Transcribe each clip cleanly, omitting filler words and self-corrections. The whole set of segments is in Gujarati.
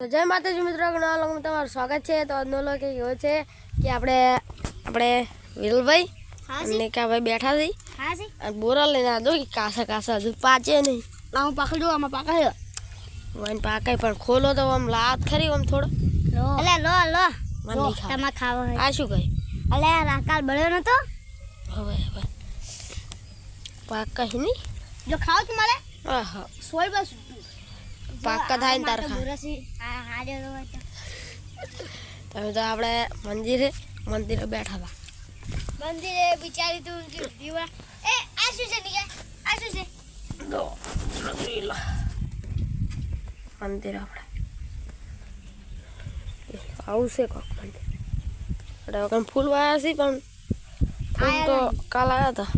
તો જય માતાજી મિત્રો, નવા લોગમાં તમારું સ્વાગત છે। તો આજનો લોગ એવો છે કે આપણે વિરલભાઈ અને ભાઈ બેઠા છે અને બોરા લઈને આદો કે કાસા હજુ પાચે નહીં। હું પકડું, આમાં પકડ્યો વન પાકાય પણ ખોલો તો આમ લાત ખરી આમ થોડો લો મને નહીં ખાવા। તમારે ખાવો હોય આ શું કહે? અલે રાકાલ બળ્યો નતો હવે પાકા હી નહીં જો ખાવ તમારે હા સોય બસ પાકા થાય ને તાર ખા। બોરસી આ હાડે રો તમે તો આપણે મંદિરે બેઠા હતા। મંદિરે બિચારી તું દીવા એ આ શું છે નિકા? આ શું છે? દો મંદિર આપણે આવું છે કોક મંદિર આપણે ફૂલ વાયા છે પણ ફૂલ તો કાલ આવ્યા હતા।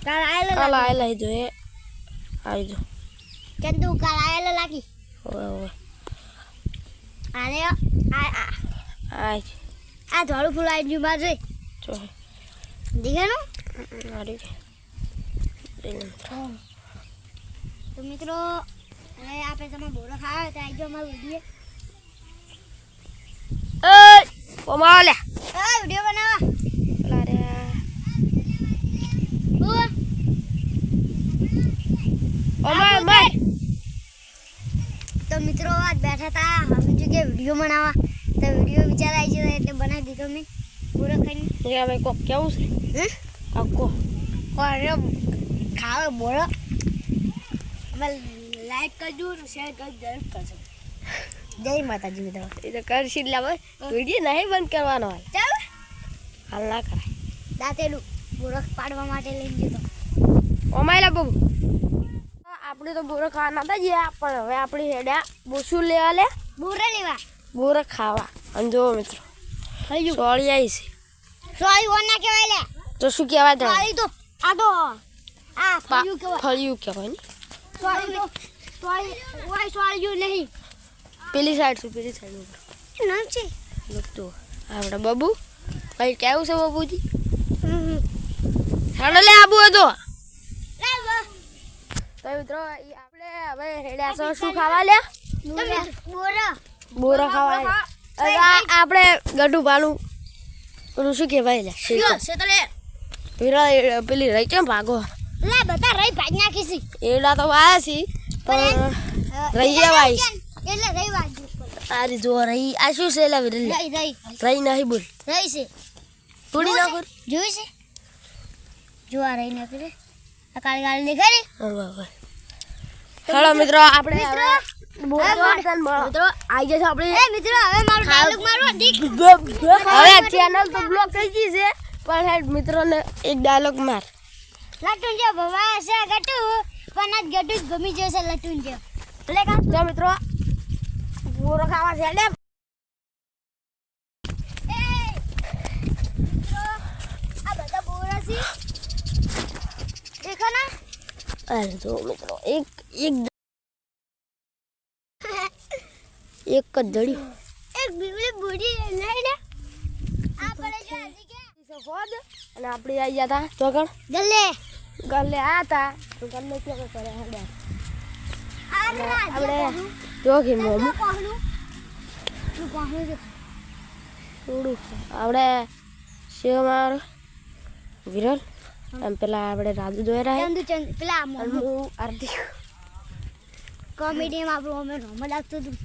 કાલ આયેલો કાલ આયેલા જો એ આવી જો ચંદુ કાલ આયેલો લાગી ઓય આને આ ધોળું ફૂલ આવી ગયું બાજુ જો દીગાનું આરી તો મિત્રો હવે આપણે તમે બોલો ખાવા તો આવી જાઓ મારું વિડીયો એ કોમાલે વિડીયો બનાવવા પેલા રે ઓમાય તો મિત્રો આજ બેઠા હતા અમે જો કે વિડીયો બનાવવા તો વિડીયો વિચાર આવી ગયો એટલે બનાવી દીધો મેં પૂરો ખાઈને એ ભાઈ કોક કેવું છે કાકો અરે ખાવે બોલો અમે લાઈક કરજો અને શેર કરજો જરૂર કરજો જય માતાજી મિત્રો એ તો કરશી લા ભાઈ વિડીયો નહીં બંધ કરવાનો હાલ ચાલ હાલ ના કરાય દાંતેલું બોરખ પાડવા માટે લઈ ગયો ઓમાય લા બબુ આપણે તો બોરા ખાવા નતા ગયા પણ હવે આપણી હેડ્યા બોસું લેવા લે બોરા લેવા બોરા ખાવા અને જો મિત્રો હજુ સોળી આવી છે સોળી ઓના કહેવાય લે તો શું કહેવાય તમે સોળી તો આ તો આ ફળિયું કહેવાય ફળિયું કહેવાય ને સોળી તો સોળી નહીં પેલી સાઈડ નામ છે લગતું આપણે બબુ ભાઈ કેવું છે બબુજી હેડો લે આબુ હતો તો મિત્રો આપણે હવે હેડ્યા છો શું ખાવા લે બોરા ખાવા આપણે ગઢું પાલું પેલું શું કહેવાય લે વિરા પેલી રહી કેમ ભાગો લે બતા રહી ભાગ નાખી છે એડા તો વાયા છે પણ રહી વાય એટલે રહી વાગ આરી જો રહી આ શું છે લા વિરલ રહી નહીં બોલ રહી છે થોડી ના કર જોઈ છે જો આ રહી નાખી રે આ કાળી કાળી દેખાડી હેલો મિત્રો આપણે મિત્રો મિત્રો આઈ જશે આપણે એ મિત્રો હવે મારું ડાયલોગ મારો ઠીક હવે ચેનલ તો બ્લોક થઈ ગઈ છે પણ હેડ મિત્રોને એક ડાયલોગ માર લટુન જે ભવા છે ગટુ પણ આજ ગટુ જ ગમી જશે લટુન જે એટલે કા તો મિત્રો બોરો ખાવા છે લે આ બધા બોરા છે દેખો ના અરે જો મિત્રો એક જ જડ્યું એક બીબલી બુડી લઈ લે આ પડે જો આજી કે સફોદ અને આપણે આવી ગયા હતા ચોકણ ગલ્લે ગલ્લે આયા હતા તો ગલ્લે કેવો કરે હેડે આપણે જો કે મોમું કોહલું તું કોહલું છે થોડું આપણે શિવમાર વિરલ એમ પેલા આપણે રાજુ જોઈ રહ્યા ચંદ પેલા હું આરતી કોમેડીમાં આપણું અમે નોર્મલ લાગતું હતું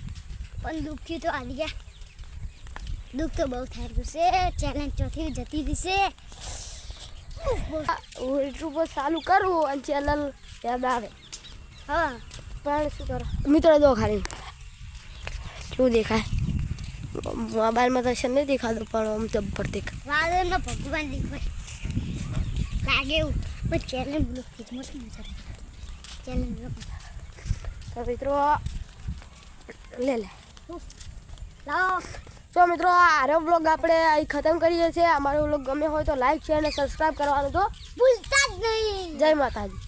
પણ દુઃખથી તો આવી ગયા દુઃખ તો બહુ થઈ ગયું છે ચેલેન્જ ચોથી જતી દીશે હું યુટ્યુબ પર ચાલુ કરું અને ચેનલ યાદ આવે હા પણ શું કરો મિત્રો જો ખાલી શું દેખાય મોબાઈલમાં તો છે નહીં દેખાતું પણ આમ જબ્બર દેખાય વાદળનો ભગવાન દેખાય લાગે એવું પણ ચેલેન્જ બ્લોક થઈ મસ્ત મજા ચેલેન્જ બ્લોક તો મિત્રો લે લાવો તો મિત્રો આરો બ્લોગ આપણે અહીં ખતમ કરીએ છીએ। અમારો બ્લોગ ગમે હોય તો લાઈક શેર અને સબસ્ક્રાઈબ કરવાનું તો ભૂલતા જ નહીં। જય માતાજી।